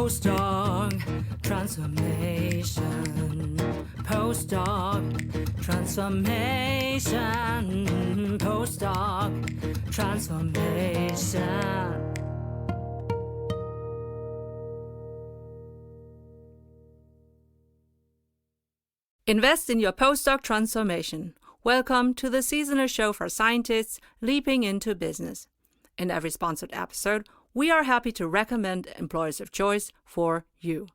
Postdoc Transformation. Postdoc Transformation. Postdoc Transformation. Invest in your postdoc transformation. Welcome to the seasonal show for scientists leaping into business. In every sponsored episode, we are happy to recommend employers of choice for you.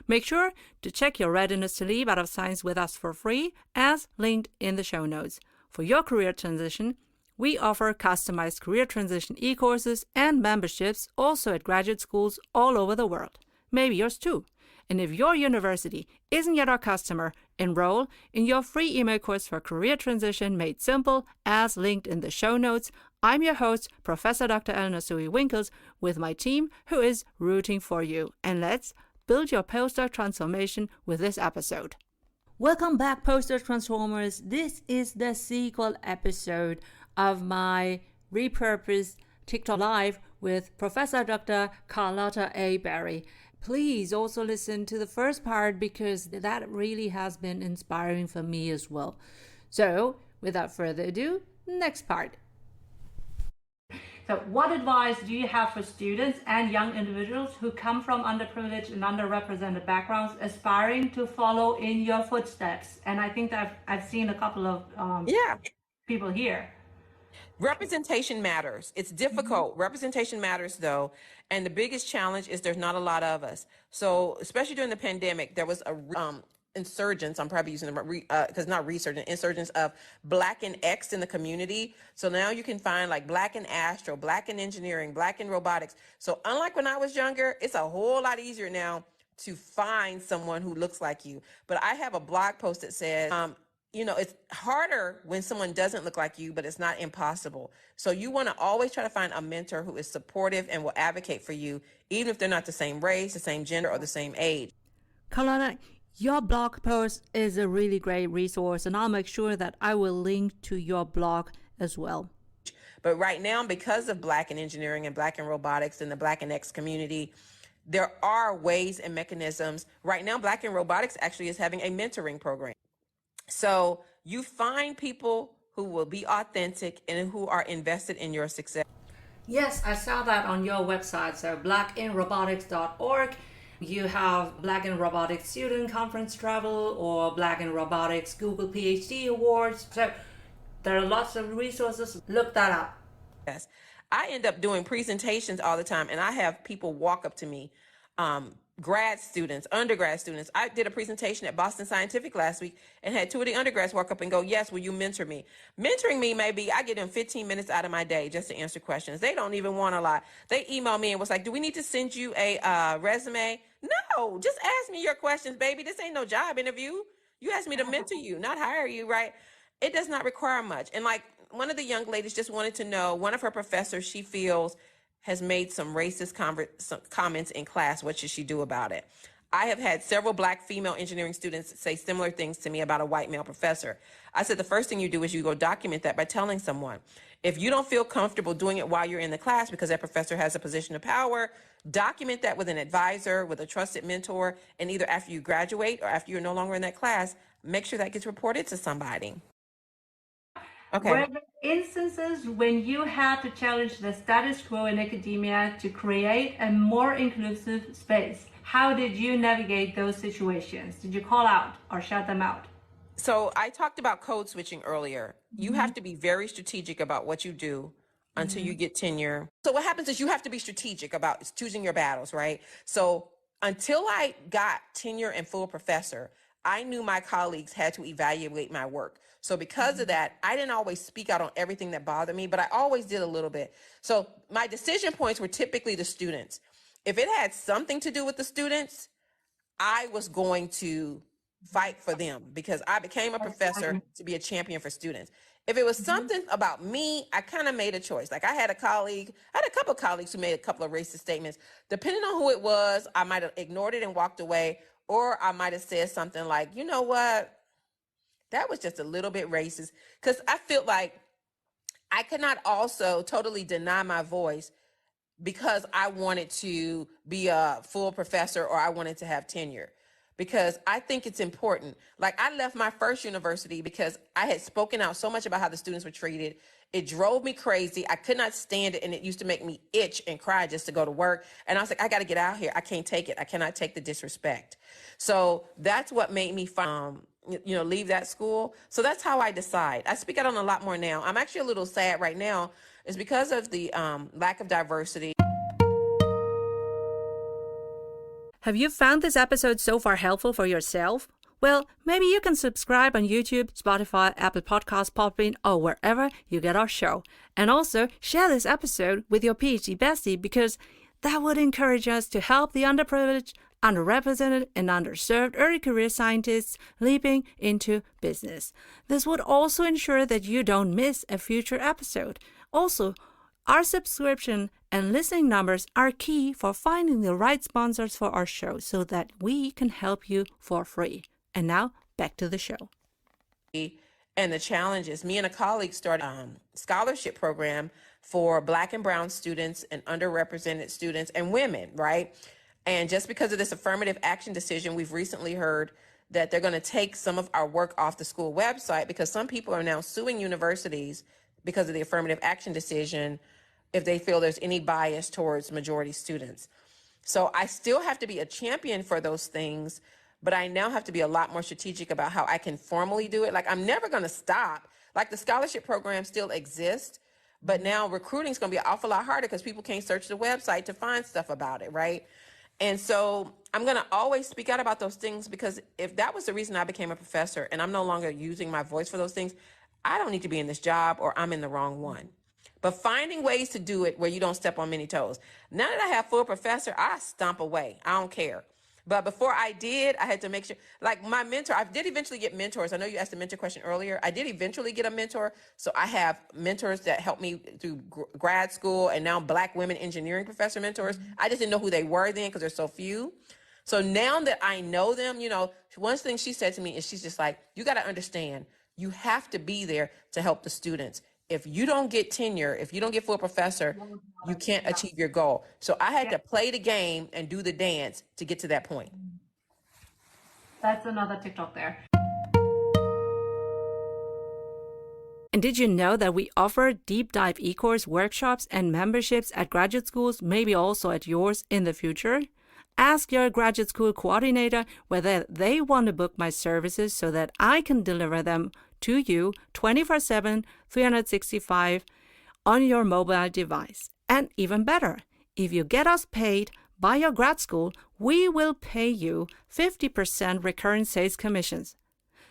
Make sure to check your readiness to leap out of science with us for free, as linked in the show notes. For your career transition, we offer customized career transition e-courses and memberships also at graduate schools all over the world. Maybe yours too. And if your university isn't yet our customer, enroll in your free email course for career transition made simple, as linked in the show notes. I'm your host, Professor Dr. Eleonore Soei-Winkels, with my team who is rooting for you. And let's build your postdoc transformation with this episode. Welcome back, postdoc transformers. This is the sequel episode of my repurposed TikTok Live with Professor Dr. Carlotta A Berry. Please also listen to the first part because that really has been inspiring for me as well. So, without further ado, next part. So, what advice do you have for students and young individuals who come from underprivileged and underrepresented backgrounds aspiring to follow in your footsteps? And I think that I've seen a couple of people here. Representation matters. It's difficult. Representation matters, though. And the biggest challenge is there's not a lot of us. So especially during the pandemic, there was a insurgence. I'm probably using the because not resurgence, insurgence of Black and X in the community. So now you can find like Black in astro, Black in engineering, Black in robotics. So unlike when I was younger, it's a whole lot easier now to find someone who looks like you. But I have a blog post that says, it's harder when someone doesn't look like you, but it's not impossible. So you want to always try to find a mentor who is supportive and will advocate for you, even if they're not the same race, the same gender, or the same age. Carlotta, your blog post is a really great resource, and I'll make sure that I will link to your blog as well. But right now, because of Black in engineering and Black in robotics and the Black and X community, there are ways and mechanisms. Right now, Black in robotics actually is having a mentoring program. So you find people who will be authentic and who are invested in your success. Yes, I saw that on your website. So blackinrobotics.org. You have Black in Robotics Student Conference Travel or Black in Robotics Google PhD Awards. So there are lots of resources. Look that up. Yes. I end up doing presentations all the time, and I have people walk up to me, grad students, undergrad students. I did a presentation at Boston Scientific last week and had two of the undergrads walk up and go, yes, will you mentor me? Mentoring me may be, I get them 15 minutes out of my day just to answer questions. They don't even want a lot. They email me and was like, do we need to send you a resume? No, just ask me your questions, baby. This ain't no job interview. You asked me to mentor you, not hire you, right? It does not require much. And like one of the young ladies just wanted to know, one of her professors, she feels, has made some racist comments in class. What should she do about it? I have had several Black female engineering students say similar things to me about a white male professor. I said, the first thing you do is you go document that by telling someone. If you don't feel comfortable doing it while you're in the class because that professor has a position of power, document that with an advisor, with a trusted mentor, and either after you graduate or after you're no longer in that class, make sure that gets reported to somebody. Okay. Were there instances when you had to challenge the status quo in academia to create a more inclusive space? How did you navigate those situations? Did you call out or shut them out? So I talked about code switching earlier. You have to be very strategic about what you do until you get tenure. So what happens is you have to be strategic about choosing your battles, right? So until I got tenure and full professor, I knew my colleagues had to evaluate my work. So because of that, I didn't always speak out on everything that bothered me, but I always did a little bit. So my decision points were typically the students. If it had something to do with the students, I was going to fight for them because I became a professor to be a champion for students. If it was something about me, I kind of made a choice. Like I had a couple of colleagues who made a couple of racist statements. Depending on who it was, I might have ignored it and walked away, or I might have said something like, you know what? That was just a little bit racist, because I feel like I could not also totally deny my voice because I wanted to be a full professor or I wanted to have tenure. Because I think it's important. Like, I left my first university because I had spoken out so much about how the students were treated. It drove me crazy. I could not stand it, and it used to make me itch and cry just to go to work. And I was like, I got to get out here. I can't take it. I cannot take the disrespect. So that's what made me leave that school. So that's how I decide. I speak out on a lot more now. I'm actually a little sad right now. It's because of the lack of diversity. Have you found this episode so far helpful for yourself? Well, maybe you can subscribe on YouTube, Spotify, Apple Podcasts, Podbean, or wherever you get our show. And also share this episode with your PhD bestie, because that would encourage us to help the underprivileged, underrepresented, and underserved early career scientists leaping into business. This would also ensure that you don't miss a future episode. Also, our subscription and listening numbers are key for finding the right sponsors for our show so that we can help you for free. And now, back to the show. And the challenges. Me and a colleague started a scholarship program for Black and Brown students and underrepresented students and women, right? And just because of this affirmative action decision, we've recently heard that they're going to take some of our work off the school website, because some people are now suing universities because of the affirmative action decision if they feel there's any bias towards majority students. So I still have to be a champion for those things, but I now have to be a lot more strategic about how I can formally do it. Like, I'm never going to stop. Like, the scholarship program still exists, but now recruiting is going to be an awful lot harder because people can't search the website to find stuff about it, right? And so I'm going to always speak out about those things, because if that was the reason I became a professor and I'm no longer using my voice for those things, I don't need to be in this job, or I'm in the wrong one. But finding ways to do it where you don't step on many toes. Now that I have full professor, I stomp away. I don't care. But before I did, I had to make sure, like my mentor, I did eventually get mentors. I know you asked the mentor question earlier. I did eventually get a mentor. So I have mentors that helped me through grad school, and now Black women engineering professor mentors. I just didn't know who they were then because there's so few. So now that I know them, one thing she said to me is, she's just like, you got to understand, you have to be there to help the students. If you don't get tenure, if you don't get full professor, you can't achieve your goal. So I had to play the game and do the dance to get to that point. That's another TikTok there. And did you know that we offer deep dive e-course workshops and memberships at graduate schools, maybe also at yours in the future? Ask your graduate school coordinator whether they want to book my services so that I can deliver them to you 24/7, 365 on your mobile device. And even better, if you get us paid by your grad school, we will pay you 50% recurring sales commissions.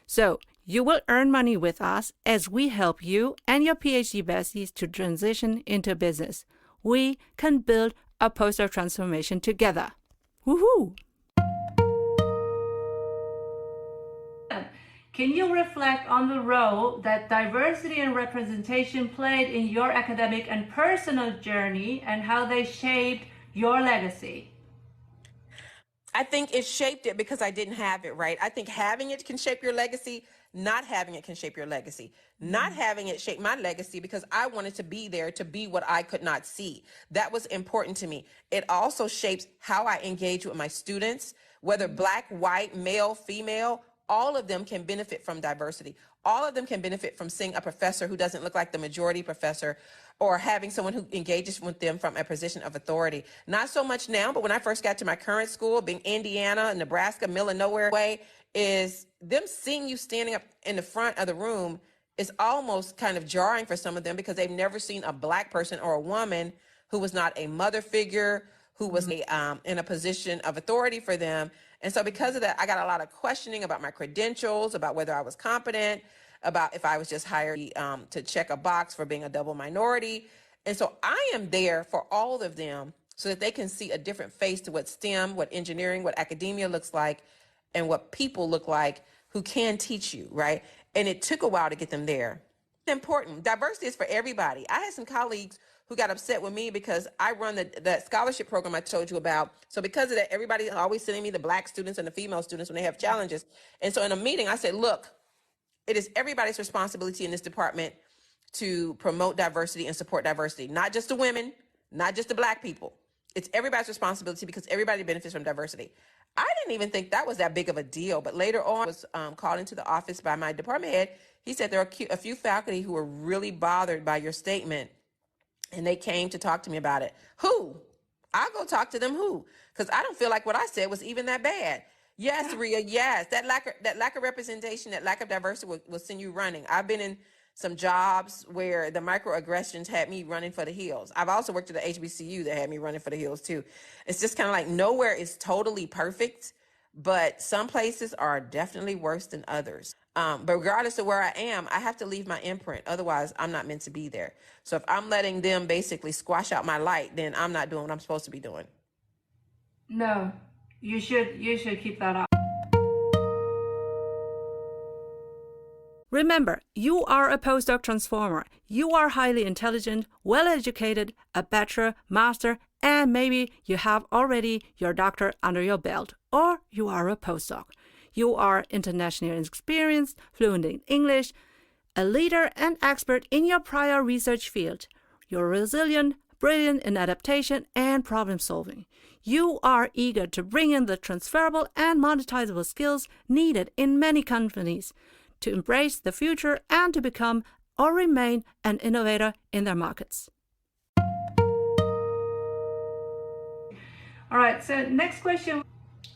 So you will earn money with us as we help you and your PhD besties to transition into business. We can build a postdoc transformation together. Woohoo! Can you reflect on the role that diversity and representation played in your academic and personal journey, and how they shaped your legacy? I think it shaped it because I didn't have it, right? I think having it can shape your legacy. Not having it can shape your legacy. Not having it shaped my legacy because I wanted to be there to be what I could not see. That was important to me. It also shapes how I engage with my students, whether Black, white, male, female. All of them can benefit from diversity. All of them can benefit from seeing a professor who doesn't look like the majority professor, or having someone who engages with them from a position of authority. Not so much now, but when I first got to my current school, being Indiana, Nebraska, middle of nowhere way, is them seeing you standing up in the front of the room is almost kind of jarring for some of them, because they've never seen a Black person or a woman who was not a mother figure, who was in a position of authority for them. And so because of that, I got a lot of questioning about my credentials, about whether I was competent, about if I was just hired to check a box for being a double minority. And so I am there for all of them so that they can see a different face to what STEM, what engineering, what academia looks like, and what people look like who can teach you, right? And it took a while to get them there. Important. Diversity is for everybody. I had some colleagues who got upset with me because I run that scholarship program I told you about. So because of that, everybody always sending me the Black students and the female students when they have challenges. And so in a meeting, I said, look, it is everybody's responsibility in this department to promote diversity and support diversity, not just the women, not just the Black people. It's everybody's responsibility because everybody benefits from diversity. I didn't even think that was that big of a deal, but later on, I was called into the office by my department head. He said there are a few faculty who were really bothered by your statement, and they came to talk to me about it. Who? I'll go talk to them. Who? Because I don't feel like what I said was even that bad. Yes, Rhea, yes. That lack of representation, that lack of diversity will send you running. I've been in some jobs where the microaggressions had me running for the hills. I've also worked at the HBCU that had me running for the hills too. It's just kind of like nowhere is totally perfect, but some places are definitely worse than others. But regardless of where I am, I have to leave my imprint. Otherwise, I'm not meant to be there. So if I'm letting them basically squash out my light, then I'm not doing what I'm supposed to be doing. No, you should keep that up. Remember, you are a postdoc transformer. You are highly intelligent, well-educated, a bachelor, master, and maybe you have already your doctorate under your belt, or you are a postdoc. You are internationally experienced, fluent in English, a leader and expert in your prior research field. You're resilient, brilliant in adaptation and problem solving. You are eager to bring in the transferable and monetizable skills needed in many companies to embrace the future and to become or remain an innovator in their markets. All right, so next question.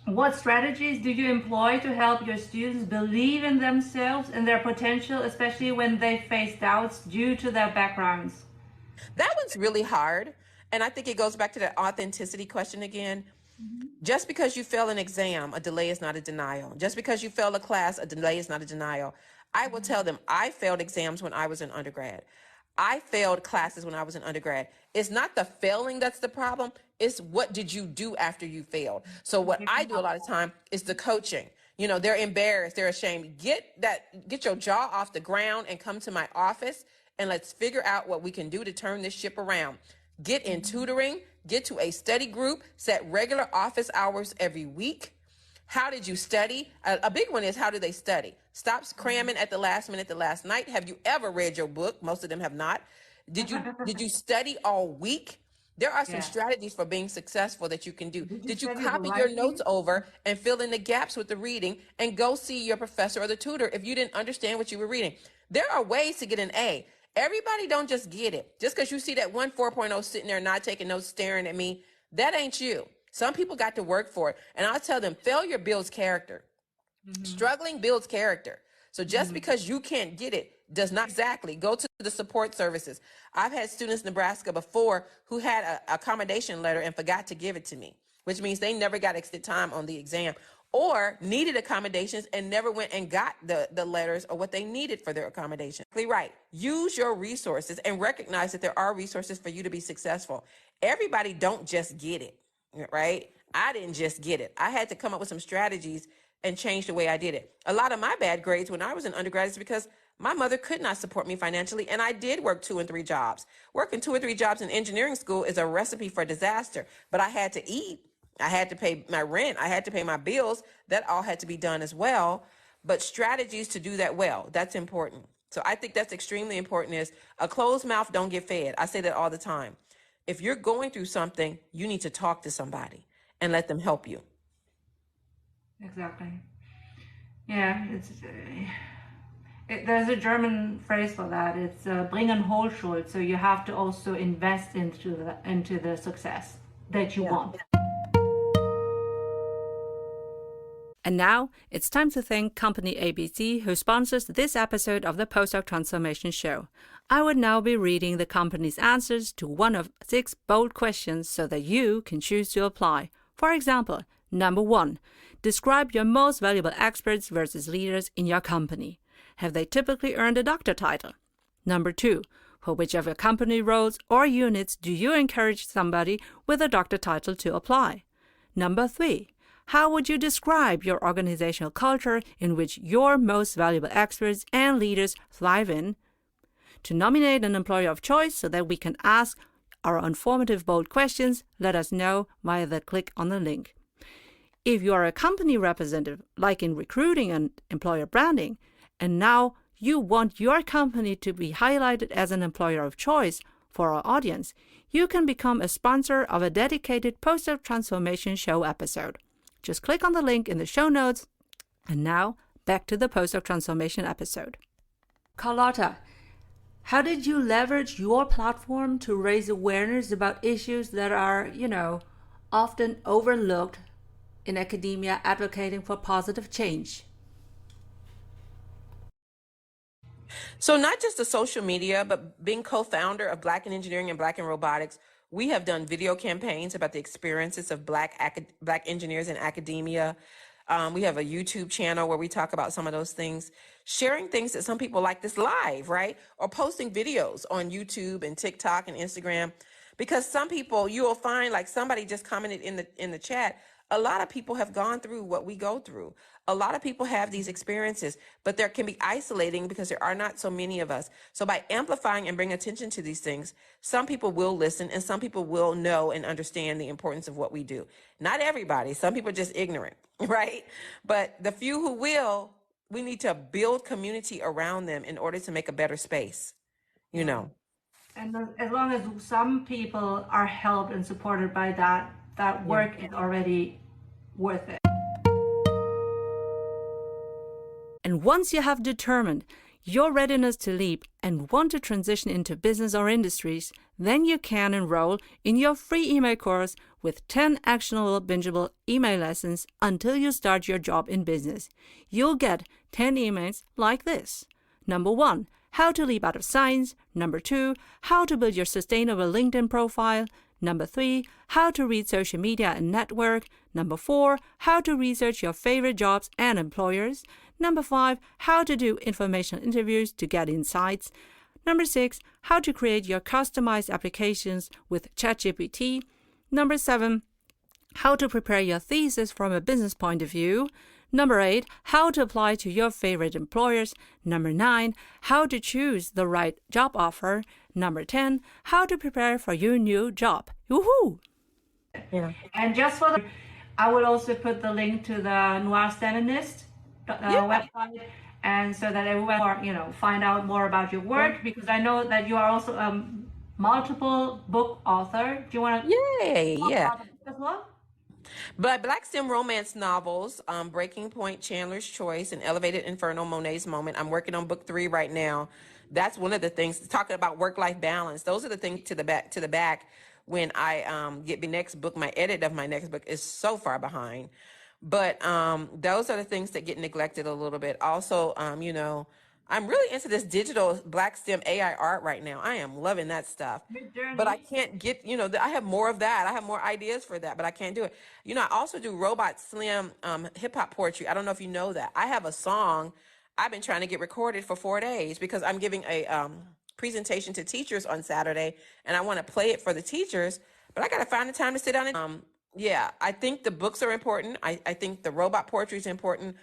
What strategies do you employ to help your students believe in themselves and their potential, especially when they face doubts due to their backgrounds? That one's really hard. And I think it goes back to that authenticity question again. Just because you fail an exam, a delay is not a denial. Just because you fail a class, a delay is not a denial. I will tell them I failed exams when I was in undergrad. I failed classes when I was in undergrad. It's not the failing that's the problem. It's what did you do after you failed? So what I do a lot of time is the coaching. You know, they're embarrassed, they're ashamed. Get your jaw off the ground and come to my office and let's figure out what we can do to turn this ship around. Get in tutoring, get to a study group, set regular office hours every week. How did you study? A big one is how do they study? Stop cramming at the last minute, the last night. Have you ever read your book? Most of them have not. Did you study all week? There are some strategies for being successful that you can do. Did you copy your notes over and fill in the gaps with the reading and go see your professor or the tutor if you didn't understand what you were reading? There are ways to get an A. Everybody don't just get it. Just because you see that one 4.0 sitting there not taking notes, staring at me, that ain't you. Some people got to work for it. And I'll tell them, failure builds character. Struggling builds character. So just because you can't get it does not exactly go to the support services. I've had students in Nebraska before who had an accommodation letter and forgot to give it to me, which means they never got extra time on the exam or needed accommodations and never went and got the letters or what they needed for their accommodation. Right. Use your resources and recognize that there are resources for you to be successful. Everybody don't just get it, right? I didn't just get it. I had to come up with some strategies and change the way I did it. A lot of my bad grades when I was in undergrad is because my mother could not support me financially, and I did work 2 and 3 jobs. Working 2 or 3 jobs in engineering school is a recipe for disaster, but I had to eat. I had to pay my rent. I had to pay my bills. That all had to be done as well. But strategies to do that well, that's important. So I think that's extremely important is a closed mouth don't get fed. I say that all the time. If you're going through something, you need to talk to somebody and let them help you. Exactly. Yeah, there's a German phrase for that. It's bringen Hohlschuld. So you have to also invest into the success that you want. And now it's time to thank Company ABC, who sponsors this episode of the Postdoc Transformation Show. I would now be reading the company's answers to one of 6 bold questions so that you can choose to apply. For example, number 1, describe your most valuable experts versus leaders in your company. Have they typically earned a doctor title? Number 2, for which of your company roles or units do you encourage somebody with a doctor title to apply? Number 3, how would you describe your organizational culture in which your most valuable experts and leaders thrive in? To nominate an employer of choice so that we can ask our informative bold questions, let us know via the click on the link. If you are a company representative, like in recruiting and employer branding, and now you want your company to be highlighted as an employer of choice, For our audience, you can become a sponsor of a dedicated Postdoc Transformation show episode. Just click on the link in the show notes. And now, back to the Postdoc Transformation episode. Carlotta, how did you leverage your platform to raise awareness about issues that are, often overlooked in academia advocating for positive change? So not just the social media, but being co-founder of Black in Engineering and Black in Robotics, we have done video campaigns about the experiences of Black engineers in academia. We have a YouTube channel where we talk about some of those things, sharing things that some people like this live, right? Or posting videos on YouTube and TikTok and Instagram. Because some people, you will find, like somebody just commented in the chat, a lot of people have gone through what we go through. A lot of people have these experiences, but there can be isolating because there are not so many of us. So by amplifying and bringing attention to these things, some people will listen and some people will know and understand the importance of what we do. Not everybody. Some people are just ignorant, right? But the few who will, we need to build community around them in order to make a better space, And as long as some people are helped and supported by that work is already worth it. And once you have determined your readiness to leap and want to transition into business or industries, then you can enroll in your free email course with 10 actionable, bingeable email lessons until you start your job in business. You'll get 10 emails like this. Number 1, how to leap out of science. Number 2, how to build your sustainable LinkedIn profile. Number 3, how to read social media and network. Number 4, how to research your favorite jobs and employers. Number 5, how to do informational interviews to get insights. Number 6, how to create your customized applications with ChatGPT. Number 7, how to prepare your thesis from a business point of view. Number 8, how to apply to your favorite employers. Number 9, how to choose the right job offer. Number 10, how to prepare for your new job. Woohoo! Yeah. And just for I will also put the link to the Noir Feminist website, and so that everyone find out more about your work, because I know that you are also multiple book author. Do you want to talk about the book as well? But Black STEM romance novels, Breaking Point, Chandler's Choice, and Elevated Inferno, Monet's Moment. I'm working on book 3 right now. That's one of the things, talking about work-life balance. Those are the things to the back when I get the next book. My edit of my next book is so far behind. But those are the things that get neglected a little bit. Also, I'm really into this digital Black STEM AI art right now. I am loving that stuff. But I can't get, I have more of that. I have more ideas for that, but I can't do it. I also do Robot Slim hip hop poetry. I don't know if you know that. I have a song I've been trying to get recorded for 4 days because I'm giving a presentation to teachers on Saturday, and I want to play it for the teachers, but I got to find the time to sit down and I think the books are important. I think the robot poetry is important.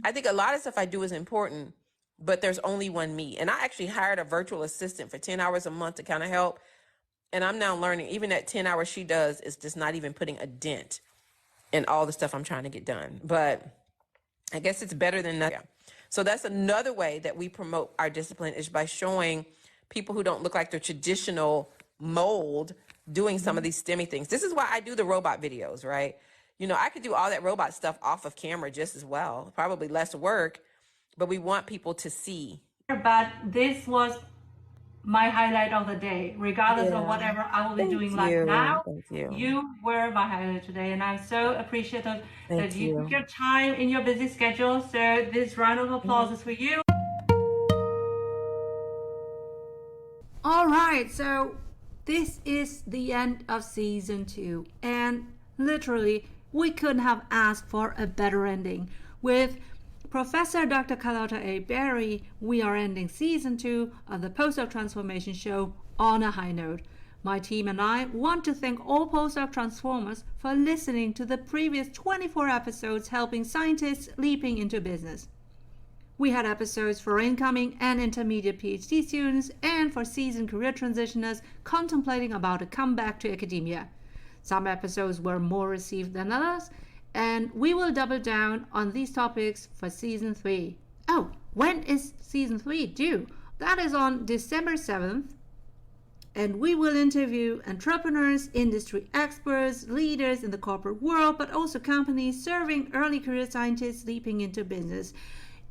I think a lot of stuff I do is important, but there's only one me. And I actually hired a virtual assistant for 10 hours a month to kind of help. And I'm now learning, even that 10 hours she does is just not even putting a dent in all the stuff I'm trying to get done. But I guess it's better than nothing. So that's another way that we promote our discipline, is by showing people who don't look like the traditional mold doing some of these STEMmy things. This is why I do the robot videos, right? I could do all that robot stuff off of camera just as well, probably less work, but we want people to see. But this was my highlight of the day, regardless of whatever I will be doing now. You were my highlight today, and I'm so appreciative that you took your time in your busy schedule. So this round of applause is for you. All right, so this is the end of season 2, and literally we couldn't have asked for a better ending. With Professor Dr. Carlotta A. Berry, we are ending season 2 of the Postdoc Transformation Show on a high note. My team and I want to thank all postdoc transformers for listening to the previous 24 episodes helping scientists leaping into business. We had episodes for incoming and intermediate PhD students and for seasoned career transitioners contemplating about a comeback to academia. Some episodes were more received than others, and we will double down on these topics for season 3. Oh, when is season 3 due? That is on December 7th. and we will interview entrepreneurs, industry experts, leaders in the corporate world, but also companies serving early career scientists leaping into business.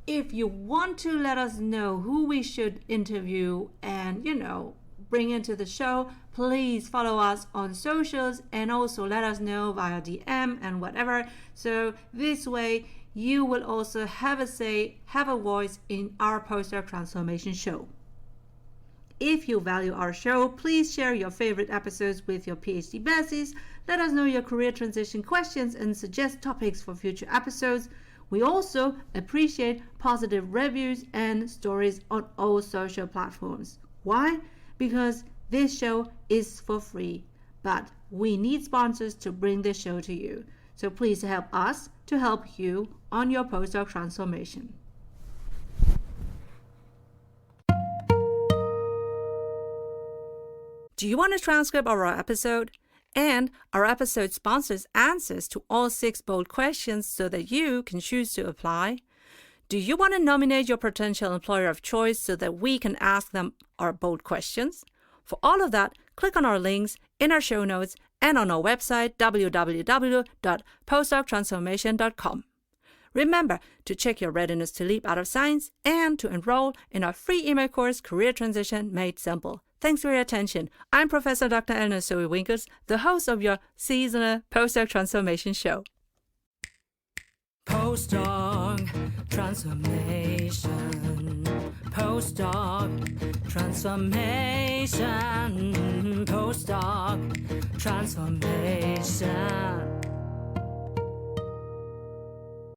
If you want to let us know who we should interview and, bring into the show, please follow us on socials and also let us know via DM and whatever. So this way, you will also have a say, have a voice in our Postdoc Transformation show. If you value our show, please share your favorite episodes with your PhD besties. Let us know your career transition questions and suggest topics for future episodes. We also appreciate positive reviews and stories on all social platforms. Why? Because this show is for free, but we need sponsors to bring this show to you. So please help us to help you on your postdoc transformation. Do you want a transcript of our episode? And our episode sponsors answers to all 6 bold questions so that you can choose to apply? Do you want to nominate your potential employer of choice so that we can ask them our bold questions? For all of that, click on our links in our show notes and on our website, www.postdoctransformation.com. Remember to check your readiness to leap out of science and to enroll in our free email course, Career Transition Made Simple. Thanks for your attention. I'm Professor Dr. Eleonore Soei-Winkels, the host of your seasonal Postdoc Transformation show. Postdoc Transformation. Postdoc Transformation. Postdoc Transformation.